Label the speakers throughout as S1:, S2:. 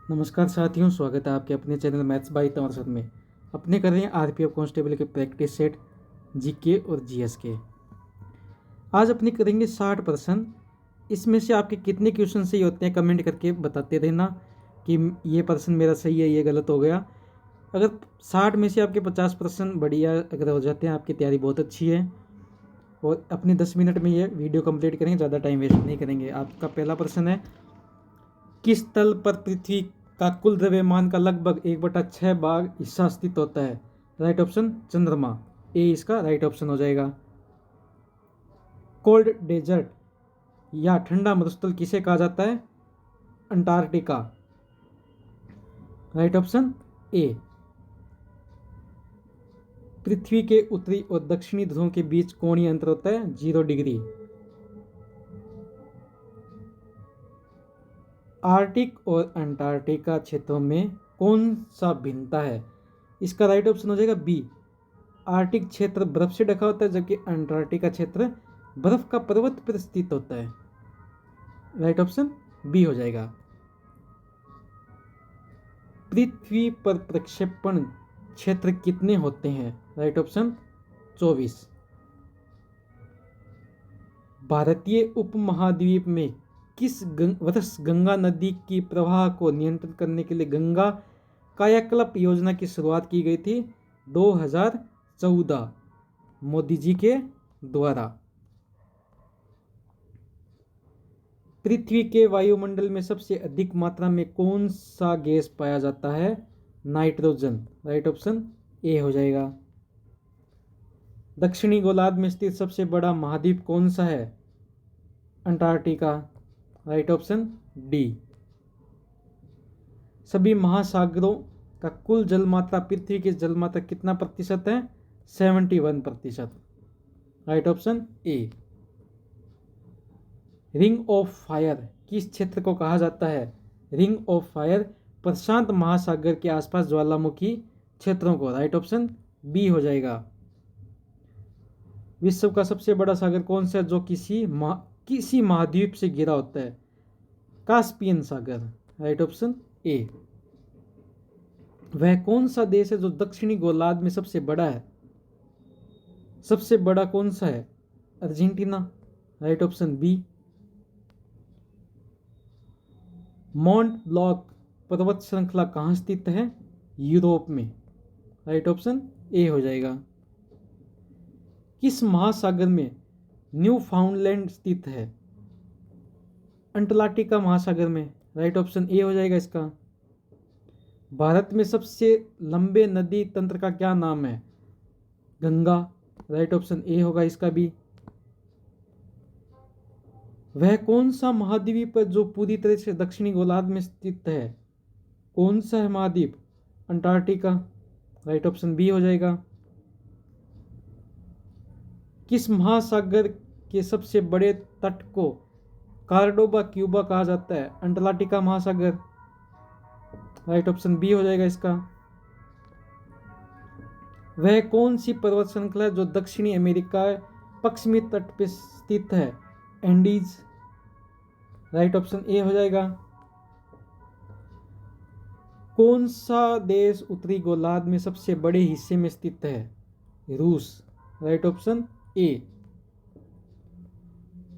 S1: नमस्कार साथियों, स्वागत है आपके अपने चैनल मैथ्स बाय तमरसत में। अपने कर रहे हैं आरपीएफ कांस्टेबल के प्रैक्टिस सेट जीके और जीएस के। आज अपने करेंगे 60 प्रश्न। इसमें से आपके कितने क्वेश्चन सही होते हैं कमेंट करके बताते रहना कि ये प्रश्न मेरा सही है, ये गलत हो गया। अगर 60 में से आपके 50 प्रश्न बढ़िया अगर हो जाते हैं, आपकी तैयारी बहुत अच्छी है। और अपने 10 मिनट में ये वीडियो कंप्लीट करेंगे, ज़्यादा टाइम वेस्ट नहीं करेंगे। आपका पहला प्रश्न है, किस तल पर पृथ्वी का कुल द्रव्यमान का लगभग 1/6 भाग हिस्सा स्थित होता है? राइट ऑप्शन चंद्रमा, ए इसका राइट ऑप्शन हो जाएगा। कोल्ड डेजर्ट या ठंडा मरुस्थल किसे कहा जाता है? Antarctica, right option A. पृथ्वी के उत्तरी और दक्षिणी ध्रुवों के बीच कोणीय अंतर होता है 0 डिग्री। आर्कटिक और अंटार्कटिका क्षेत्रों में कौन सा भिन्नता है? इसका राइट ऑप्शन हो जाएगा बी। आर्कटिक क्षेत्र बर्फ से ढका होता है जबकि अंटार्कटिका क्षेत्र बर्फ का पर्वत पर स्थित होता है। राइट ऑप्शन बी हो जाएगा। पृथ्वी पर प्रक्षेपण क्षेत्र कितने होते हैं? Right option 24। भारतीय उपमहाद्वीप में किस वर्ष गंगा नदी की प्रवाह को नियंत्रित करने के लिए गंगा कायाकल्प योजना की शुरुआत की गई थी? 2014 मोदी जी के द्वारा। पृथ्वी के वायुमंडल में सबसे अधिक मात्रा में कौन सा गैस पाया जाता है? नाइट्रोजन, राइट ऑप्शन ए हो जाएगा। दक्षिणी गोलार्ध में स्थित सबसे बड़ा महाद्वीप कौन सा है? Antarctica, right option D. सभी महासागरों का कुल जलमात्रा पृथ्वी की जलमात्रा कितना प्रतिशत है? 71%, right option A. Ring of fire किस क्षेत्र को कहा जाता है? रिंग ऑफ फायर प्रशांत महासागर के आसपास ज्वालामुखी क्षेत्रों को, राइट ऑप्शन बी हो जाएगा। विश्व का सबसे बड़ा सागर कौन सा है जो किसी महाद्वीप से घिरा होता है? कास्पियन सागर, राइट ऑप्शन ए। वह कौन सा देश है जो दक्षिणी गोलार्ध में सबसे बड़ा है? सबसे बड़ा कौन सा है? Argentina, right option B. Mount Blanc पर्वत श्रृंखला कहाँ स्थित है? यूरोप में, राइट ऑप्शन ए हो जाएगा। किस महासागर में न्यू फाउंडलैंड स्थित है? अंटार्कटिका महासागर में, राइट ऑप्शन ए हो जाएगा इसका। भारत में सबसे लंबे नदी तंत्र का क्या नाम है? गंगा, राइट ऑप्शन ए होगा इसका भी। वह कौन सा महाद्वीप है जो पूरी तरह से दक्षिणी गोलार्ध में स्थित है? कौन सा है महाद्वीप? अंटार्कटिका, राइट ऑप्शन बी हो जाएगा। किस महासागर के सबसे बड़े तट को कार्डोबा क्यूबा कहा जाता है? अंटार्कटिका महासागर, राइट ऑप्शन बी हो जाएगा इसका। वह कौन सी पर्वत श्रृंखला है जो दक्षिणी अमेरिका पश्चिमी तट पर स्थित है? एंडीज, राइट ऑप्शन ए हो जाएगा। कौन सा देश उत्तरी गोलार्ध में सबसे बड़े हिस्से में स्थित है? रूस, राइट ऑप्शन ए।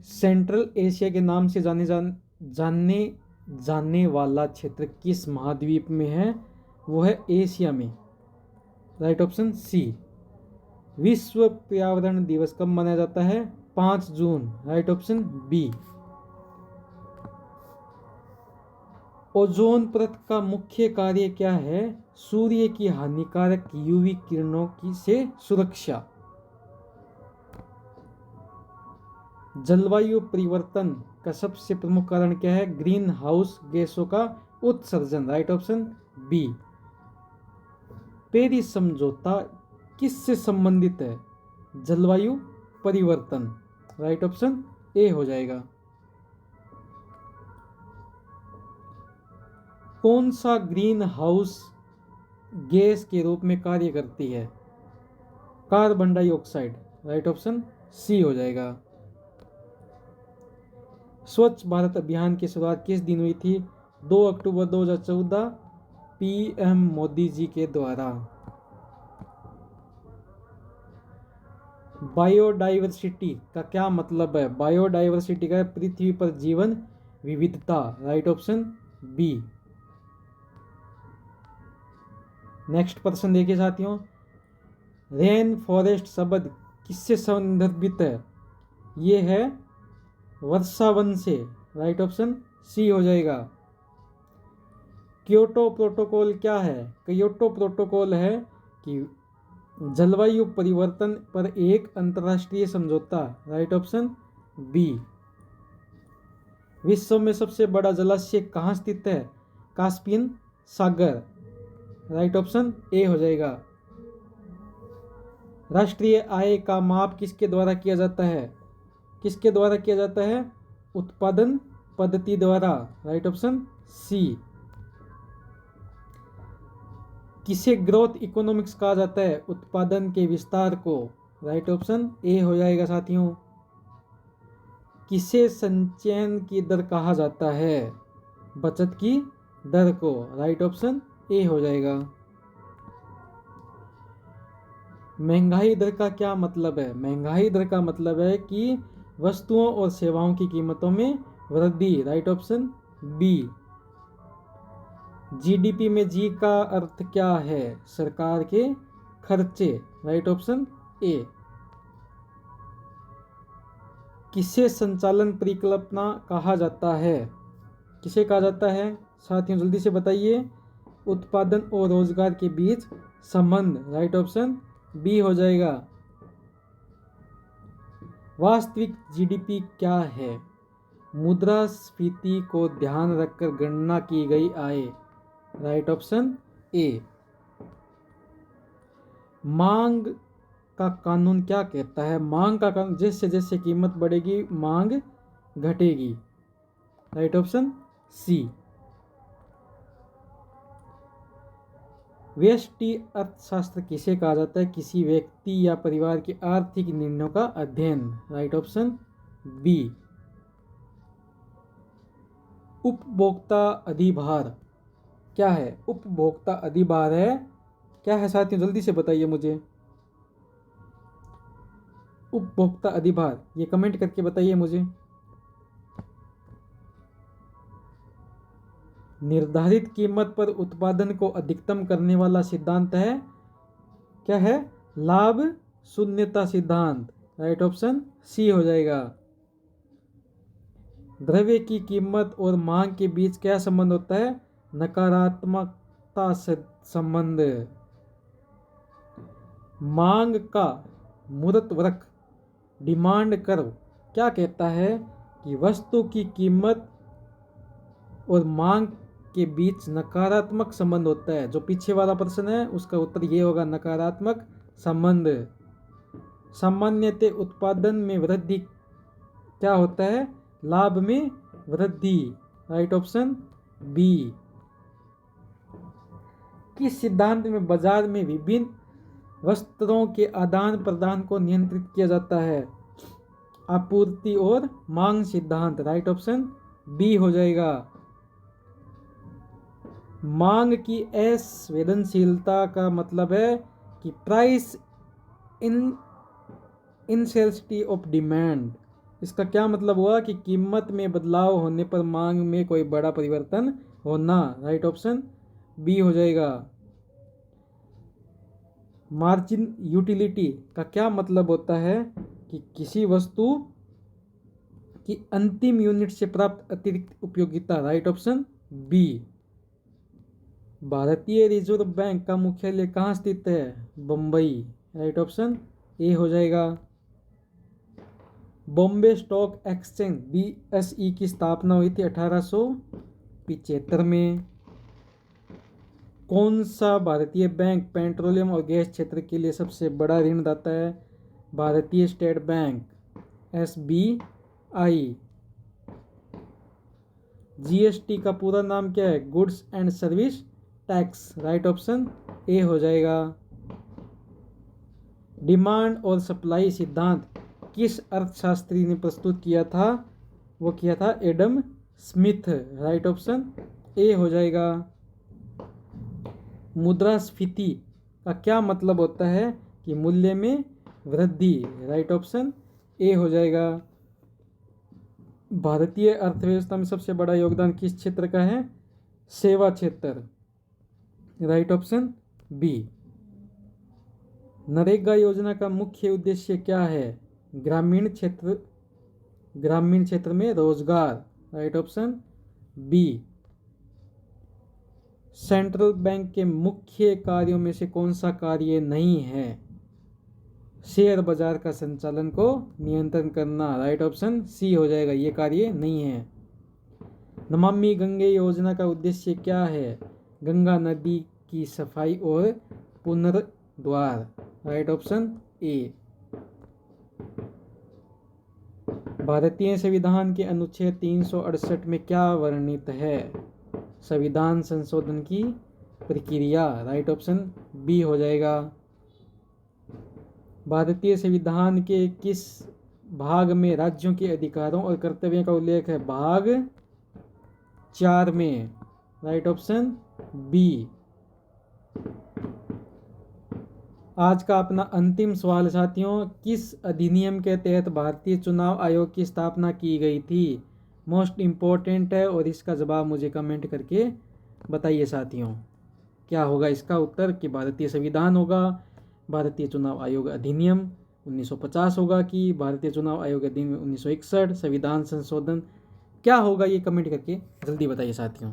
S1: सेंट्रल एशिया के नाम से जाने वाला क्षेत्र किस महाद्वीप में है? वो है एशिया में, राइट ऑप्शन सी। विश्व पर्यावरण दिवस कब मनाया जाता है? 5 जून, राइट ऑप्शन बी। ओजोन परत का मुख्य कार्य क्या है? सूर्य की हानिकारक यूवी किरणों की से सुरक्षा। जलवायु परिवर्तन का सबसे प्रमुख कारण क्या है? ग्रीन हाउस गैसों का उत्सर्जन, राइट ऑप्शन बी। पेरिस समझौता किससे संबंधित है? जलवायु परिवर्तन, राइट ऑप्शन ए हो जाएगा। कौन सा ग्रीन हाउस गैस के रूप में कार्य करती है? Carbon dioxide, right option C हो जाएगा। स्वच्छ भारत अभियान की शुरुआत किस दिन हुई थी? 2 अक्टूबर 2014 पीएम मोदी जी के द्वारा। बायोडाइवर्सिटी का क्या मतलब है? बायोडाइवर्सिटी का पृथ्वी पर जीवन विविधता, राइट ऑप्शन बी। नेक्स्ट प्रश्न देखिए साथियों, रेन फॉरेस्ट शब्द किससे संदर्भित है? ये है वर्षा वन से, राइट ऑप्शन सी हो जाएगा। क्योटो प्रोटोकॉल क्या है? क्योटो प्रोटोकॉल है कि जलवायु परिवर्तन पर एक अंतर्राष्ट्रीय समझौता, राइट ऑप्शन बी। विश्व में सबसे बड़ा जलाशय कहाँ स्थित है? कास्पियन सागर, राइट ऑप्शन ए हो जाएगा। राष्ट्रीय आय का माप किसके द्वारा किया जाता है? किसके द्वारा किया जाता है? उत्पादन पद्धति द्वारा, राइट ऑप्शन सी। किसे ग्रोथ इकोनॉमिक्स कहा जाता है? उत्पादन के विस्तार को, राइट ऑप्शन ए हो जाएगा साथियों। किसे संचयन की दर कहा जाता है? बचत की दर को, राइट ऑप्शन ए हो जाएगा। महंगाई दर का क्या मतलब है? महंगाई दर का मतलब है कि वस्तुओं और सेवाओं की कीमतों में वृद्धि, राइट ऑप्शन बी। जीडीपी में जी का अर्थ क्या है? सरकार के खर्चे, राइट ऑप्शन ए। किसे संचालन परिकल्पना कहा जाता है? किसे कहा जाता है साथियों, जल्दी से बताइए। उत्पादन और रोजगार के बीच संबंध, राइट ऑप्शन बी हो जाएगा। वास्तविक जीडीपी क्या है? मुद्रास्फीति को ध्यान रखकर गणना की गई आय, राइट ऑप्शन ए। मांग का कानून क्या कहता है? मांग का कानून जैसे जैसे कीमत बढ़ेगी मांग घटेगी, राइट ऑप्शन सी। व्यष्टि अर्थशास्त्र किसे कहा जाता है? किसी व्यक्ति या परिवार के आर्थिक निर्णयों का अध्ययन, राइट ऑप्शन बी। उपभोक्ता अधिभार क्या है? उपभोक्ता अधिभार है क्या है साथियों, जल्दी से बताइए मुझे। उपभोक्ता अधिभार ये कमेंट करके बताइए मुझे। निर्धारित कीमत पर उत्पादन को अधिकतम करने वाला सिद्धांत है, क्या है? लाभ शून्यता सिद्धांत, राइट ऑप्शन सी हो जाएगा। द्रव्य की कीमत और मांग के बीच क्या संबंध होता है? नकारात्मकता से संबंध। मांग का मूर्त वक्र, डिमांड कर्व क्या कहता है कि वस्तु की कीमत और मांग के बीच नकारात्मक संबंध होता है। जो पीछे वाला प्रश्न है उसका उत्तर ये होगा, नकारात्मक संबंध। सामान्यतः उत्पादन में वृद्धि क्या होता है? लाभ में वृद्धि, राइट ऑप्शन बी। किस सिद्धांत में बाजार में विभिन्न वस्त्रों के आदान प्रदान को नियंत्रित किया जाता है? आपूर्ति और मांग सिद्धांत, राइट ऑप्शन बी हो जाएगा। मांग की असंवेदनशीलता का मतलब है कि प्राइस इनसेंसिटिविटी ऑफ डिमांड। इसका क्या मतलब हुआ कि कीमत में बदलाव होने पर मांग में कोई बड़ा परिवर्तन होना, राइट ऑप्शन बी हो जाएगा। मार्जिन यूटिलिटी का क्या मतलब होता है कि किसी वस्तु की अंतिम यूनिट से प्राप्त अतिरिक्त उपयोगिता, राइट ऑप्शन बी। भारतीय रिजर्व बैंक का मुख्यालय कहाँ स्थित है? बम्बई, राइट ऑप्शन ए हो जाएगा। बॉम्बे स्टॉक एक्सचेंज BSE की स्थापना हुई थी 1875 में। कौन सा भारतीय बैंक पेट्रोलियम और गैस क्षेत्र के लिए सबसे बड़ा ऋणदाता है? भारतीय स्टेट बैंक, SBI। GST का पूरा नाम क्या है? Goods and service tax, right option ए हो जाएगा। डिमांड और सप्लाई सिद्धांत किस अर्थशास्त्री ने प्रस्तुत किया था? वो किया था एडम स्मिथ, राइट ऑप्शन ए हो जाएगा मुद्रास्फीति का क्या मतलब होता है कि मूल्य में वृद्धि। राइट ऑप्शन ए हो जाएगा। भारतीय अर्थव्यवस्था में सबसे बड़ा योगदान किस क्षेत्र का है? सेवा क्षेत्र। Right option B. नरेगा योजना का मुख्य उद्देश्य क्या है? ग्रामीण क्षेत्र में रोजगार। Right option B. Central bank के मुख्य कार्यों में से कौन सा कार्य नहीं है? शेयर बाजार का संचालन को नियंत्रण करना। राइट ऑप्शन सी हो जाएगा, ये कार्य नहीं है। नमामि गंगे योजना का उद्देश्य क्या है? गंगा नदी की सफाई और पुनर्द्वार। राइट ऑप्शन ए। भारतीय संविधान के अनुच्छेद 368 में क्या वर्णित है? संविधान संशोधन की प्रक्रिया। राइट ऑप्शन बी हो जाएगा। भारतीय संविधान के किस भाग में राज्यों के अधिकारों और कर्तव्यों का उल्लेख है? भाग 4 में। Right option B. आज का अपना अंतिम सवाल साथियों, किस अधिनियम के तहत भारतीय चुनाव आयोग की स्थापना की गई थी? मोस्ट इम्पोर्टेंट है और इसका जवाब मुझे कमेंट करके बताइए साथियों। क्या होगा इसका उत्तर? कि भारतीय संविधान होगा, भारतीय चुनाव आयोग अधिनियम 1950 होगा कि भारतीय चुनाव आयोग अधिनियम 1961, संविधान संशोधन? क्या होगा ये कमेंट करके जल्दी बताइए साथियों।